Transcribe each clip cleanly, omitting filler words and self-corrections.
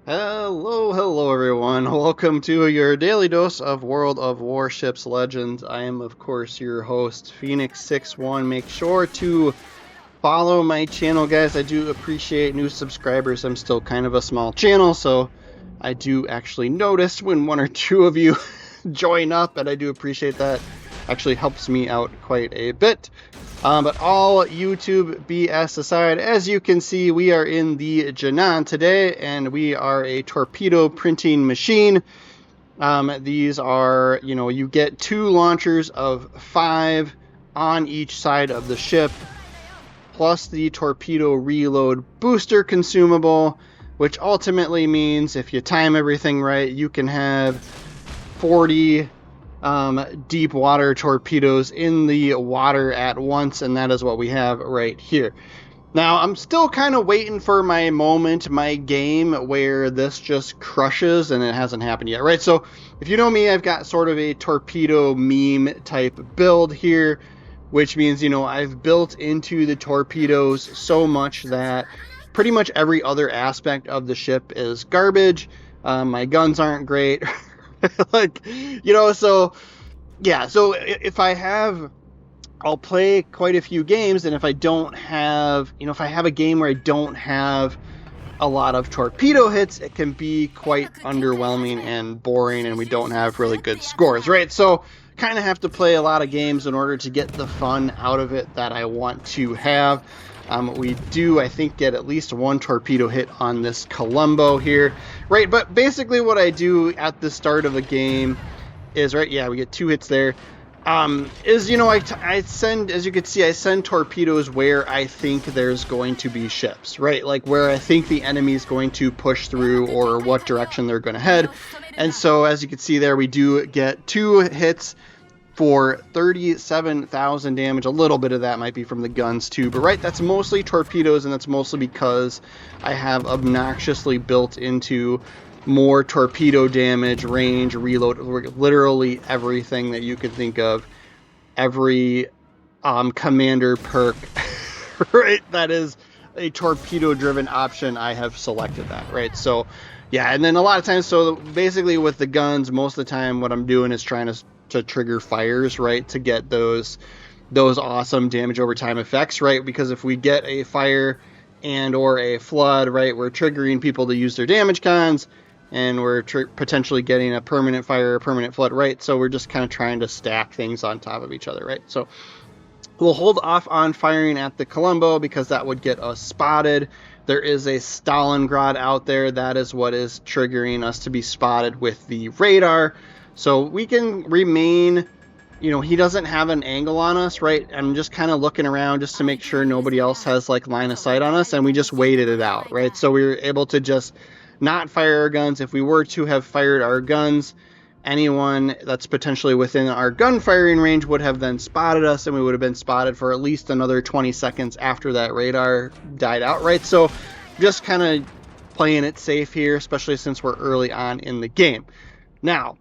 Hello everyone. Welcome to your daily dose of World of Warships Legends. I am, of course, your host, Phoenix61. Make sure to follow my channel, guys. I do appreciate new subscribers. I'm still kind of a small channel, so I do actually notice when one or two of you join up, and I do appreciate that. Actually helps me out quite a bit. But all YouTube BS aside, as you can see, we are in the Janan today, and we are a torpedo printing machine. These are, you get 2 launchers of 5 on each side of the ship, plus the torpedo reload booster consumable, which ultimately means if you time everything right, you can have 40 deep water torpedoes in the water at once, and that is what we have right here. Now, I'm still kind of waiting for my moment, my game, where this just crushes, and it hasn't happened yet, right? So, if you know me, I've got sort of a torpedo meme type build here, which means, I've built into the torpedoes so much that pretty much every other aspect of the ship is garbage. My guns aren't great. So if I have, I'll play quite a few games, and if I don't have, if I have a game where I don't have a lot of torpedo hits, it can be quite underwhelming and boring, and we don't have really good scores, right? So kind of have to play a lot of games in order to get the fun out of it that I want to have. We do, I think, get at least 1 torpedo hit on this Colombo here, right? But basically what I do at the start of a game is, right, yeah, we get 2 hits there, I send, as you can see, I send torpedoes where I think there's going to be ships, right? Like where I think the enemy is going to push through or what direction they're going to head. And so, as you can see there, we do get 2 hits for 37,000 damage. A little bit of that might be from the guns too, but right, that's mostly torpedoes, and that's mostly because I have obnoxiously built into more torpedo damage, range, reload, literally everything that you could think of. Every commander perk, right, that is a torpedo driven option, I have selected that, right? So yeah, and then a lot of times, so basically with the guns, most of the time what I'm doing is trying to trigger fires, right, to get those awesome damage over time effects, right? Because if we get a fire and or a flood, right, we're triggering people to use their damage cons, and we're potentially getting a permanent fire, a permanent flood, right? So we're just kind of trying to stack things on top of each other, right? So we'll hold off on firing at the Colombo because that would get us spotted. There is a Stalingrad out there. That is what is triggering us to be spotted with the radar. So we can remain, he doesn't have an angle on us, right? I'm just kind of looking around just to make sure nobody else has like line of sight on us, and we just waited it out, right? So we were able to just not fire our guns. If we were to have fired our guns, anyone that's potentially within our gun firing range would have then spotted us, and we would have been spotted for at least another 20 seconds after that radar died out, right? So just kind of playing it safe here, especially since we're early on in the game. Now,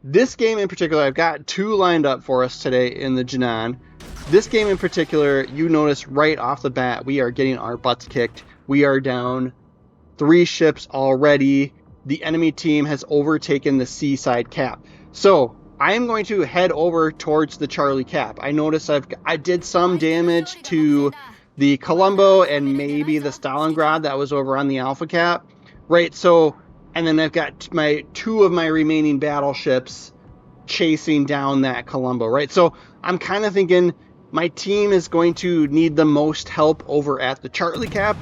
this game in particular, I've got 2 lined up for us today in the Janan. This game in particular, you notice right off the bat, we are getting our butts kicked. We are down 3 ships already. The enemy team has overtaken the seaside cap. So I am going to head over towards the Charlie cap. I notice I did some damage to the Colombo and maybe the Stalingrad that was over on the Alpha cap, right? So, and then I've got 2 of my remaining battleships chasing down that Colombo, right? So I'm kind of thinking my team is going to need the most help over at the Charlie cap,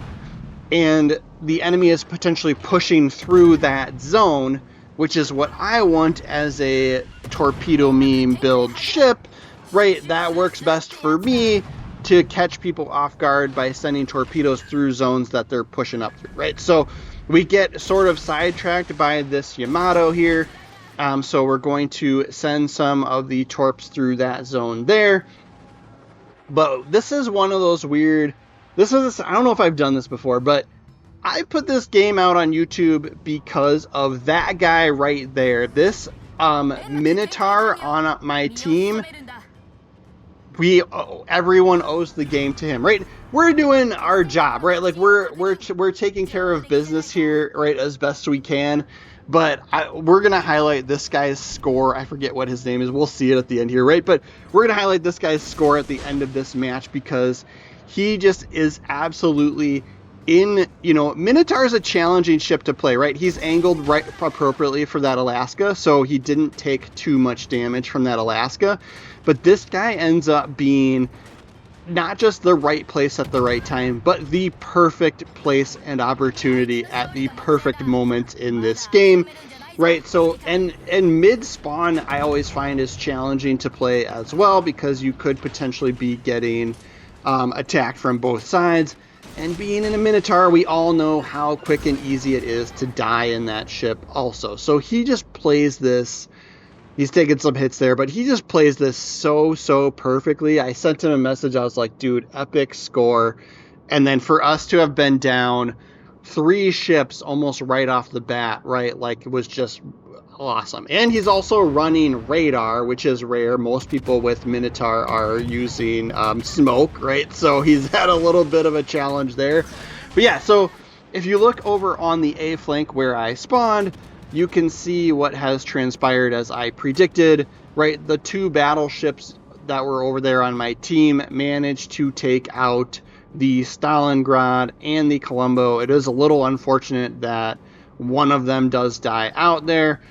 and the enemy is potentially pushing through that zone, which is what I want as a torpedo meme build ship, right? That works best for me to catch people off guard by sending torpedoes through zones that they're pushing up through, right? So we get sort of sidetracked by this Yamato here, so we're going to send some of the torps through that zone there. But this is one of those weird, I don't know if I've done this before, but I put this game out on YouTube because of that guy right there. This Minotaur on my team, everyone owes the game to him, right? we're doing our job, right? Like we're taking care of business here, right, as best we can. But we're going to highlight this guy's score. I forget what his name is. We'll see it at the end here, right? But we're going to highlight this guy's score at the end of this match because he just is absolutely Minotaur is a challenging ship to play, right? He's angled right appropriately for that Alaska, so he didn't take too much damage from that Alaska. But this guy ends up being not just the right place at the right time, but the perfect place and opportunity at the perfect moment in this game, right? So, and mid-spawn, I always find is challenging to play as well because you could potentially be getting attacked from both sides. And being in a Minotaur, we all know how quick and easy it is to die in that ship also. So he just plays this. He's taking some hits there, but he just plays this so perfectly. I sent him a message. I was like, dude, epic score. And then for us to have been down 3 ships almost right off the bat, right, like it was just awesome. And he's also running radar, which is rare. Most people with Minotaur are using smoke, right? So he's had a little bit of a challenge there. But yeah, so if you look over on the A flank where I spawned, you can see what has transpired as I predicted, right? The 2 battleships that were over there on my team managed to take out the Stalingrad and the Colombo. It is a little unfortunate that one of them does die out there.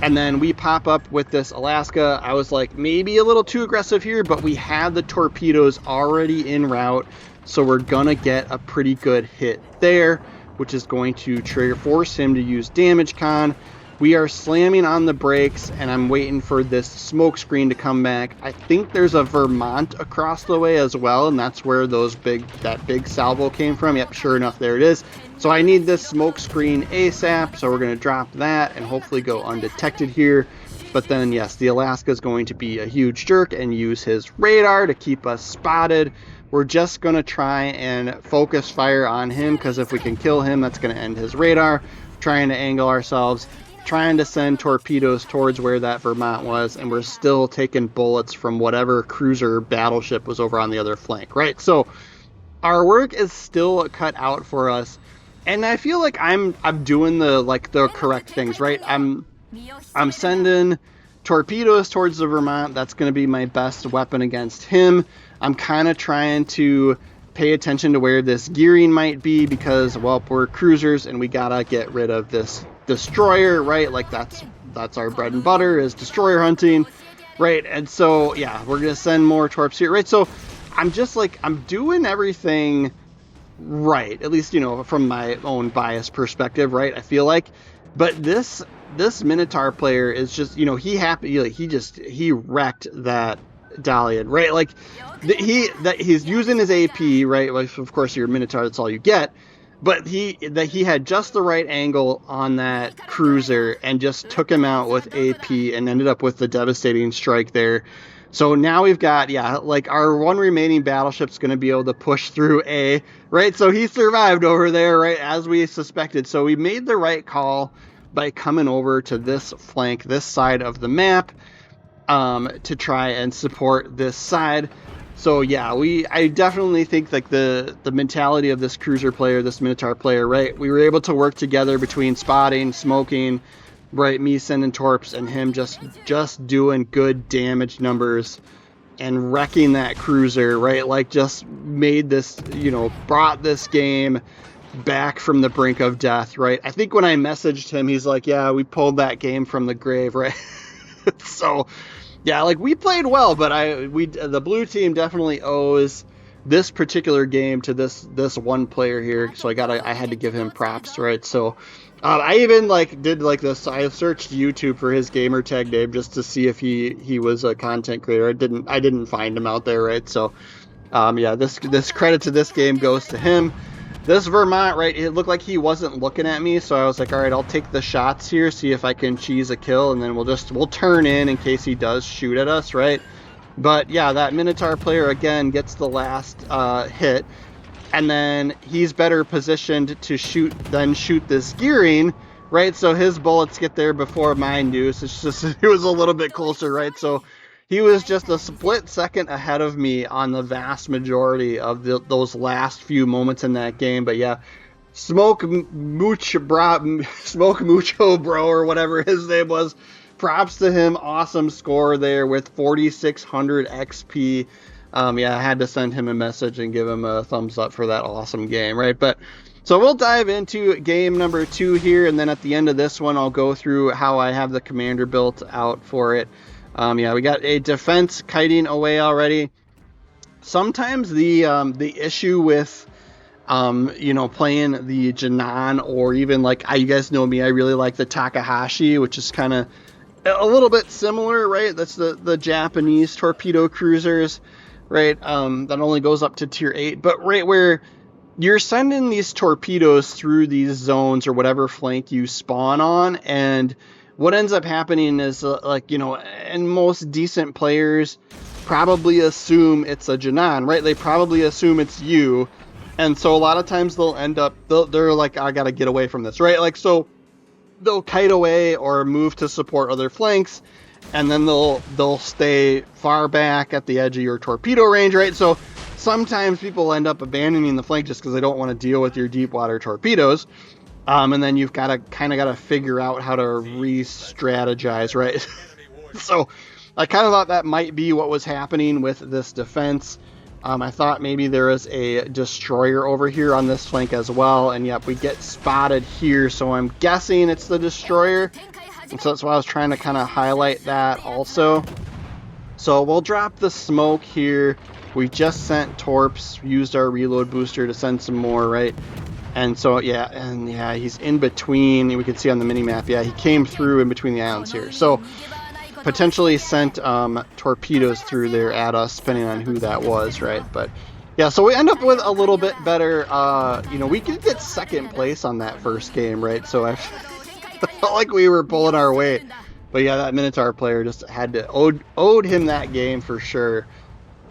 And then we pop up with this Alaska. I was like, maybe a little too aggressive here, but we had the torpedoes already en route, so we're gonna get a pretty good hit there, which is going to force him to use damage con. We are slamming on the brakes, and I'm waiting for this smoke screen to come back. I think there's a Vermont across the way as well, and that's where that big salvo came from. Yep, sure enough, there it is. So I need this smoke screen ASAP, so we're going to drop that and hopefully go undetected here. But then, yes, the Alaska is going to be a huge jerk and use his radar to keep us spotted. We're just going to try and focus fire on him, because if we can kill him, that's going to end his radar. Trying to angle ourselves, trying to send torpedoes towards where that Vermont was, and we're still taking bullets from whatever cruiser battleship was over on the other flank, right? So our work is still cut out for us, and I feel like I'm doing the correct things, right? I'm sending torpedoes towards the Vermont. That's going to be my best weapon against him. I'm kind of trying to pay attention to where this gearing might be because, well, we're cruisers and we gotta get rid of this destroyer, right? Like that's our bread and butter is destroyer hunting, right? And so, yeah, we're gonna send more torps here, right? So I'm just like, I'm doing everything right, at least, from my own bias perspective, right? I feel like, but this Minotaur player is just, he wrecked that Dalian, right? Like he's using his AP, right? Like, of course, you're Minotaur, that's all you get. But he had just the right angle on that cruiser and just took him out with AP and ended up with the devastating strike there. So now we've got, our one remaining battleship's going to be able to push through A, right? So he survived over there, right, as we suspected. So we made the right call by coming over to this flank, this side of the map, to try and support this side. So yeah, I definitely think like the mentality of this cruiser player, this Minotaur player, right? We were able to work together between spotting, smoking, right? Me sending torps and him just doing good damage numbers and wrecking that cruiser, right? Like just made this, brought this game back from the brink of death, right? I think when I messaged him, he's like, yeah, we pulled that game from the grave, right? So yeah, like we played well, but the blue team definitely owes this particular game to this one player here. So I had to give him props, right? So I even did this. I searched YouTube for his gamer tag name just to see if he was a content creator. I didn't find him out there, right? So this credit to this game goes to him. This Vermont, right, it looked like he wasn't looking at me, so I was like, all right, I'll take the shots here, see if I can cheese a kill, and then we'll turn in case he does shoot at us, right? But yeah, that Minotaur player again gets the last hit, and then he's better positioned to shoot this gearing, right? So his bullets get there before mine do. So it's just, it was a little bit closer, right? So he was just a split second ahead of me on the vast majority of those last few moments in that game. But yeah, Smoke Mucho Bro, or whatever his name was. Props to him. Awesome score there with 4,600 XP. Yeah, I had to send him a message and give him a thumbs up for that awesome game, right? But so we'll dive into game number 2 here, and then at the end of this one, I'll go through how I have the commander built out for it. Yeah, we got a defense kiting away already. Sometimes the issue with playing the Janan, or even like, you guys know me, I really like the Takahashi, which is kind of a little bit similar, right? That's the Japanese torpedo cruisers, right? That only goes up to tier 8, but right where you're sending these torpedoes through these zones or whatever flank you spawn on, and what ends up happening is and most decent players probably assume it's a Janan, right? They probably assume it's you. And so a lot of times they're like, I got to get away from this, right? Like, so they'll kite away or move to support other flanks, and then they'll stay far back at the edge of your torpedo range, right? So sometimes people end up abandoning the flank just because they don't want to deal with your deep water torpedoes. And then you've got to figure out how to re-strategize, right? So I kind of thought that might be what was happening with this defense. I thought maybe there was a destroyer over here on this flank as well, and yep, we get spotted here, so I'm guessing it's the destroyer, and so that's why I was trying to kind of highlight that also. So we'll drop the smoke here. We just sent torps, used our reload booster to send some more, right? And so yeah, he's in between. We can see on the mini map, yeah, he came through in between the islands here. So potentially sent torpedoes through there at us, depending on who that was, right? But yeah, so we end up with a little bit better. We could get second place on that first game, right? So I felt like we were pulling our weight. But yeah, that Minotaur player just had to owed him that game for sure,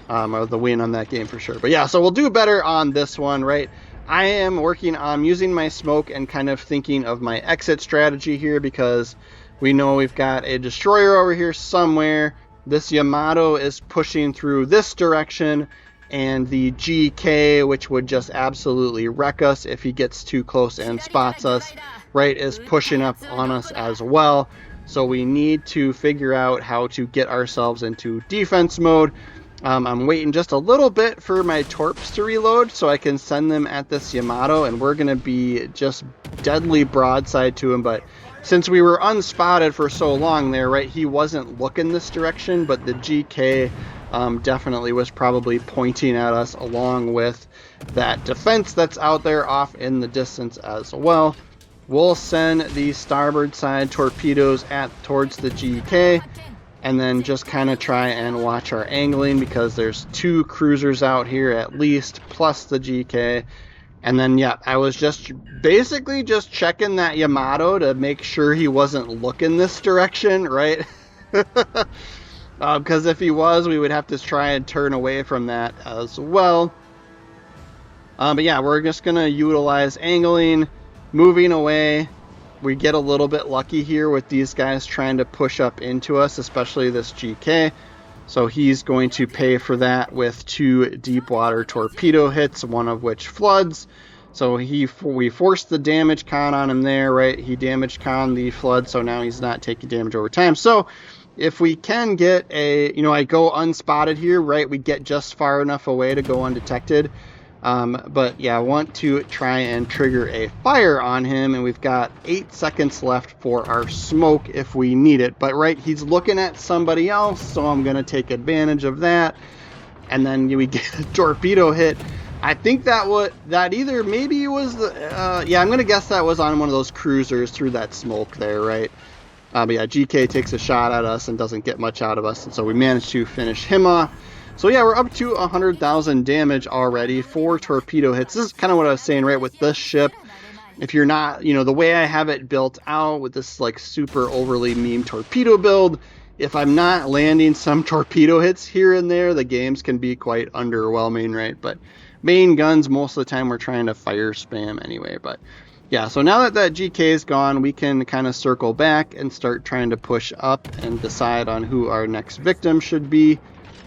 or the win on that game for sure. But yeah, so we'll do better on this one, right? I am working on using my smoke and kind of thinking of my exit strategy here, because we know we've got a destroyer over here somewhere. This Yamato is pushing through this direction, and the GK, which would just absolutely wreck us if he gets too close and spots us, right, is pushing up on us as well. So we need to figure out how to get ourselves into defense mode. I'm waiting just a little bit for my torps to reload so I can send them at this Yamato, and we're going to be just deadly broadside to him. But since we were unspotted for so long there, right, he wasn't looking this direction, but the GK definitely was probably pointing at us, along with that defense that's out there off in the distance as well. We'll send the starboard side torpedoes towards the GK, and then just kind of try and watch our angling, because there's 2 cruisers out here at least, plus the GK. And then, yeah, I was basically just checking that Yamato to make sure he wasn't looking this direction, right? Because if he was, we would have to try and turn away from that as well. But yeah, we're just going to utilize angling, moving away. We get a little bit lucky here with these guys trying to push up into us, especially this GK. So he's going to pay for that with 2 deep water torpedo hits, one of which floods. So we forced the damage con on him there, right? He damage con the flood, so now he's not taking damage over time. So if we can get I go unspotted here, right? We get just far enough away to go undetected. But yeah, I want to try and trigger a fire on him, and we've got 8 seconds left for our smoke if we need it. But right, he's looking at somebody else, so I'm going to take advantage of that. And then we get a torpedo hit. I think I'm going to guess that was on one of those cruisers through that smoke there, right? But yeah, GK takes a shot at us and doesn't get much out of us, and so we managed to finish him off. So yeah, we're up to 100,000 damage already, 4 torpedo hits. This is kind of what I was saying, right, with this ship. If you're not, the way I have it built out with this like super overly meme torpedo build, if I'm not landing some torpedo hits here and there, the games can be quite underwhelming, right? But main guns, most of the time we're trying to fire spam anyway. But Yeah, so now that that GK is gone, we can kind of circle back and start trying to push up and decide on who our next victim should be.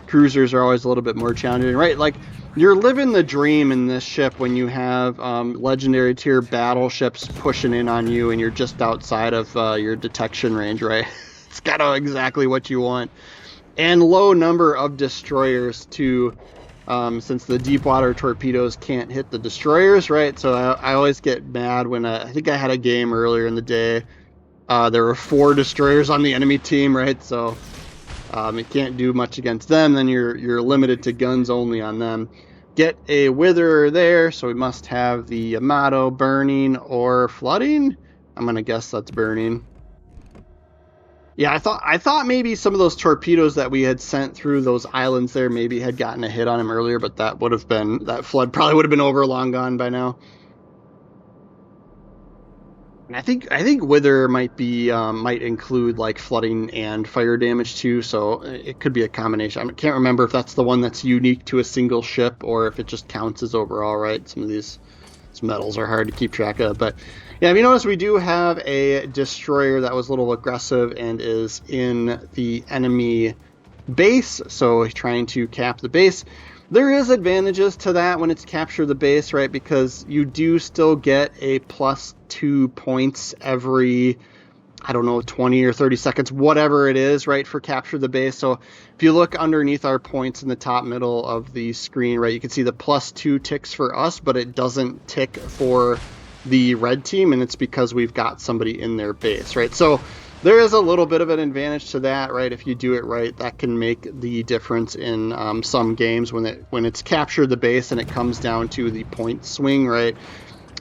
Cruisers are always a little bit more challenging, right? Like, you're living the dream in this ship when you have legendary tier battleships pushing in on you and you're just outside of your detection range, right? It's kind of exactly what you want. And low number of destroyers too. Since the deep water torpedoes can't hit the destroyers, right? So I always get mad when I think I had a game earlier in the day. There were 4 destroyers on the enemy team, right? So you can't do much against them. Then you're limited to guns only on them. Get a witherer there, so we must have the Yamato burning or flooding. I'm gonna guess that's burning. Yeah, I thought maybe some of those torpedoes that we had sent through those islands there maybe had gotten a hit on him earlier, but that flood probably would have been over long gone by now. And I think Wither might include like flooding and fire damage too, so it could be a combination. I can't remember if that's the one that's unique to a single ship or if it just counts as overall, right? Some of these medals are hard to keep track of, but yeah, if you notice, we do have a destroyer that was a little aggressive and is in the enemy base, so trying to cap the base. There is advantages to that when it's capture the base, right? Because you do still get a +2 points every, I don't know, 20 or 30 seconds, whatever it is, right, for capture the base. So if you look underneath our points in the top middle of the screen, right, you can see the +2 ticks for us, but it doesn't tick for the red team, and it's because we've got somebody in their base, right? So there is a little bit of an advantage to that, right? If you do it right, that can make the difference in some games when it's captured the base and it comes down to the point swing, right?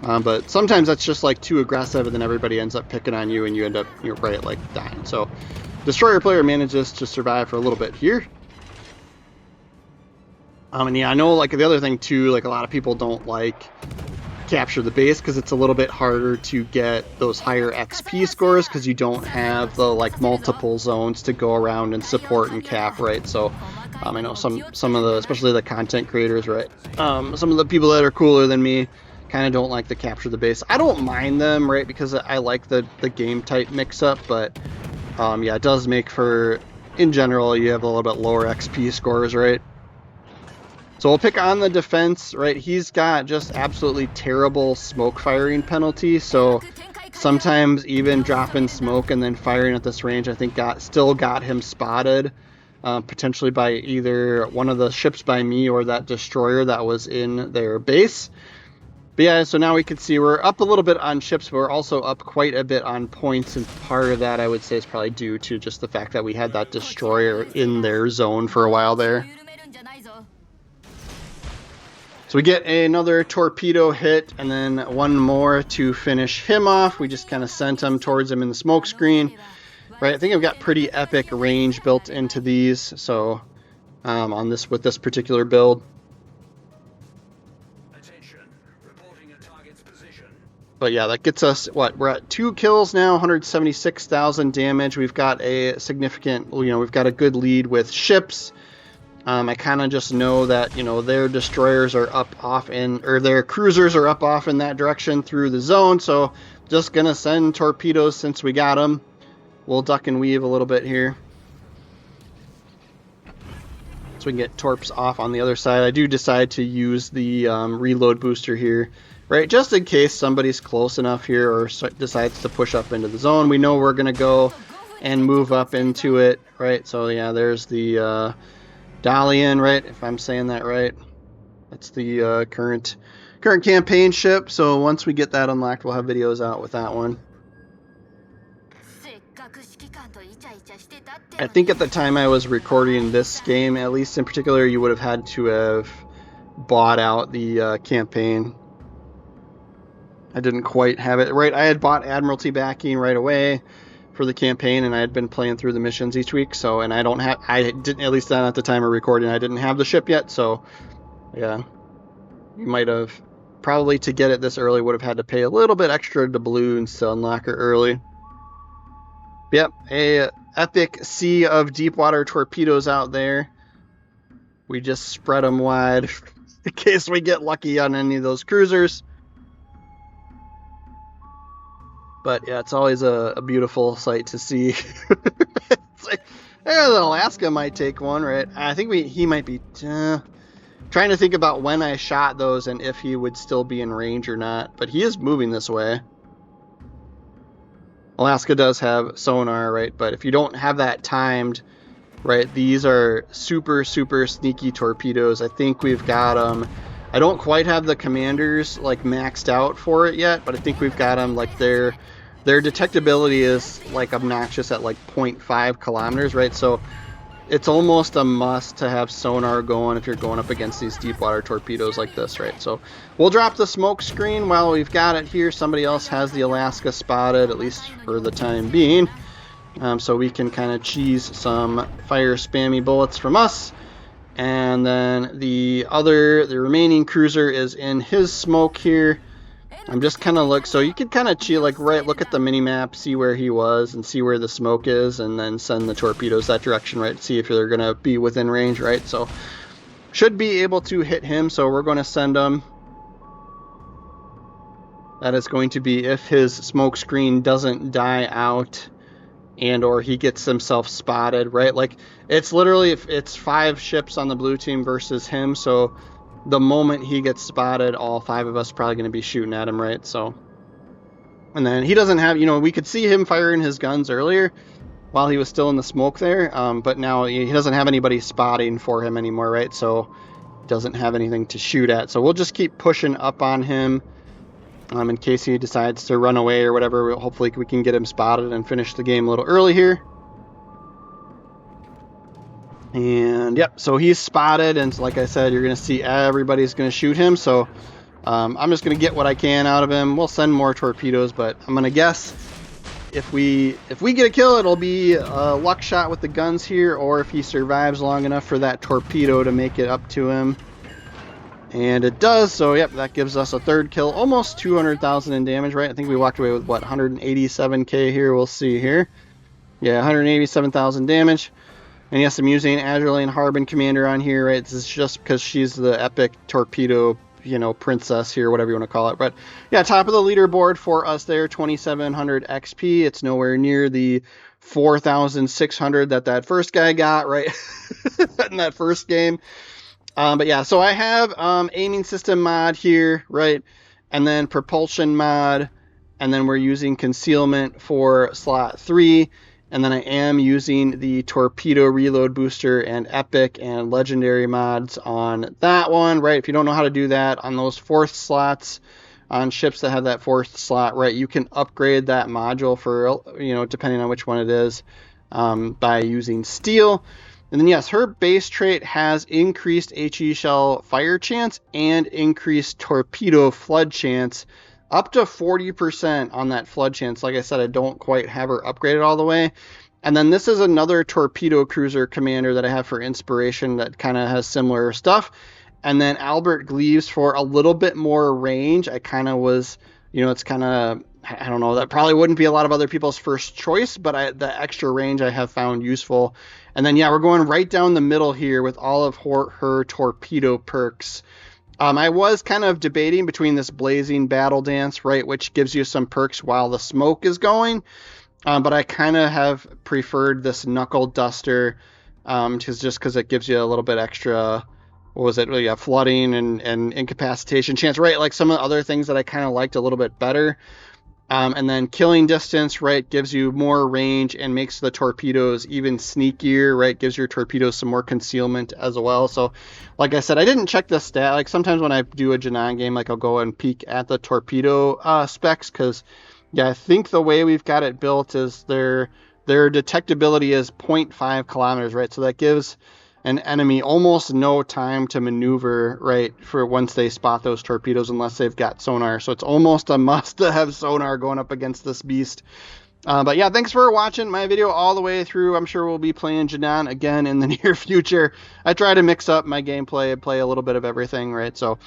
But sometimes that's just like too aggressive, and then everybody ends up picking on you, and you end up, right, like dying. So destroyer player manages to survive for a little bit here. And yeah, I know, like, the other thing too, like, a lot of people don't like capture the base because it's a little bit harder to get those higher XP scores because you don't have the like multiple zones to go around and support and cap, right? So I know some of the, especially the content creators, right, some of the people that are cooler than me kind of don't like the capture the base. I don't mind them, right, because I like the game type mix up, but yeah, it does make for, in general, you have a little bit lower XP scores, right? So we'll pick on the defense, right? He's got just absolutely terrible smoke firing penalty, so sometimes even dropping smoke and then firing at this range, I think still got him spotted, potentially by either one of the ships by me or that destroyer that was in their base. But yeah, so now we can see we're up a little bit on ships, but we're also up quite a bit on points, and part of that I would say is probably due to just the fact that we had that destroyer in their zone for a while there. So we get another torpedo hit, and then one more to finish him off. We just kind of sent him towards him in the smoke screen. Right, I think I've got pretty epic range built into these, so with this particular build. But yeah, that gets us, what, we're at 2 kills now, 176,000 damage. We've got a significant, we've got a good lead with ships. I kind of just know that, their destroyers are their cruisers are up off in that direction through the zone, so just gonna send torpedoes since we got them. We'll duck and weave a little bit here, so we can get torps off on the other side. I do decide to use the reload booster here, right, just in case somebody's close enough here or decides to push up into the zone. We know we're gonna go and move up into it, right? So yeah, there's the Dalian, right, if I'm saying that right. That's the current campaign ship, so once we get that unlocked, we'll have videos out with that one. I think at the time I was recording this game, at least in particular, you would have had to have bought out the campaign. I didn't quite have it right. I had bought Admiralty backing right away for the campaign, and I had been playing through the missions each week, so, and I didn't, at least at the time of recording, I didn't have the ship yet, so yeah, you might have probably, to get it this early, would have had to pay a little bit extra to balloons to unlock it early. Yep, a epic sea of deep water torpedoes out there. We just spread them wide in case we get lucky on any of those cruisers. But yeah, it's always a beautiful sight to see. It's like, Alaska might take one, right? I think he might be trying to think about when I shot those and if he would still be in range or not. But he is moving this way. Alaska does have sonar, right? But if you don't have that timed, right, these are super, super sneaky torpedoes. I think we've got them. I don't quite have the commanders like maxed out for it yet, but I think we've got them like their detectability is like obnoxious at like 0.5 kilometers, right? So it's almost a must to have sonar going if you're going up against these deep water torpedoes like this, right? So we'll drop the smoke screen while we've got it here. Somebody else has the Alaska spotted, at least for the time being. So we can kind of cheese some fire spammy bullets from us. And then the remaining cruiser is in his smoke here. I'm just kind of so you could kind of look at the mini map, see where he was and see where the smoke is, and then send the torpedoes that direction, right? See if they're going to be within range, right? So should be able to hit him, so we're going to send them. That is going to be if his smoke screen doesn't die out and or he gets himself spotted, right? Like it's literally, if it's 5 ships on the blue team versus him, so the moment he gets spotted, all 5 of us are probably going to be shooting at him, right? So, and then he doesn't have, we could see him firing his guns earlier while he was still in the smoke there, but now he doesn't have anybody spotting for him anymore, right? So doesn't have anything to shoot at. So we'll just keep pushing up on him in case he decides to run away or whatever. Hopefully we can get him spotted and finish the game a little early here. And yep, so he's spotted, and like I said, you're going to see everybody's going to shoot him. So I'm just going to get what I can out of him. We'll send more torpedoes, but I'm going to guess if we get a kill, it'll be a luck shot with the guns here, or if he survives long enough for that torpedo to make it up to him. And it does, so yep, that gives us a 3rd kill, almost 200,000 in damage, right? I think we walked away with, what, 187k here, we'll see here. Yeah, 187,000 damage. And yes, I'm using Azurlane Harbin Commander on here, right? This is just because she's the epic torpedo, princess here, whatever you want to call it. But yeah, top of the leaderboard for us there, 2,700 XP. It's nowhere near the 4,600 that first guy got, right? In that first game. But yeah, so I have aiming system mod here, right? And then propulsion mod. And then we're using concealment for slot 3. And then I am using the torpedo reload booster and epic and legendary mods on that one, right? If you don't know how to do that on those 4th slots, on ships that have that 4th slot, right, you can upgrade that module for, depending on which one it is, by using steel. And then yes, her base trait has increased HE shell fire chance and increased torpedo flood chance, up to 40% on that flood chance. Like I said, I don't quite have her upgraded all the way. And then this is another torpedo cruiser commander that I have for inspiration that kind of has similar stuff. And then Albert Gleaves for a little bit more range. I kind of was, it's kind of, I don't know, that probably wouldn't be a lot of other people's first choice, but the extra range I have found useful. And then, yeah, we're going right down the middle here with all of her torpedo perks. I was kind of debating between this Blazing Battle Dance, right, which gives you some perks while the smoke is going, but I kind of have preferred this Knuckle Duster, just because it gives you a little bit extra, flooding and incapacitation chance, right, like some of the other things that I kind of liked a little bit better. And then killing distance, right, gives you more range and makes the torpedoes even sneakier, right, gives your torpedoes some more concealment as well. So, like I said, I didn't check the stat. Like sometimes when I do a Janan game, like I'll go and peek at the torpedo specs, because, yeah, I think the way we've got it built is their detectability is 0.5 kilometers, right, so that gives an enemy almost no time to maneuver, right, for once they spot those torpedoes unless they've got sonar. So it's almost a must to have sonar going up against this beast. But yeah, thanks for watching my video all the way through. I'm sure we'll be playing Janan again in the near future. I try to mix up my gameplay and play a little bit of everything, right? So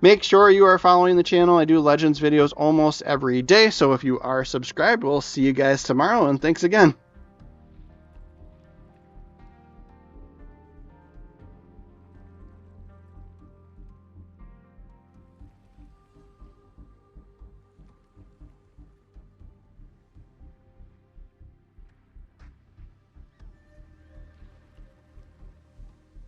make sure you are following the channel. I do Legends videos almost every day. So if you are subscribed, we'll see you guys tomorrow, and thanks again.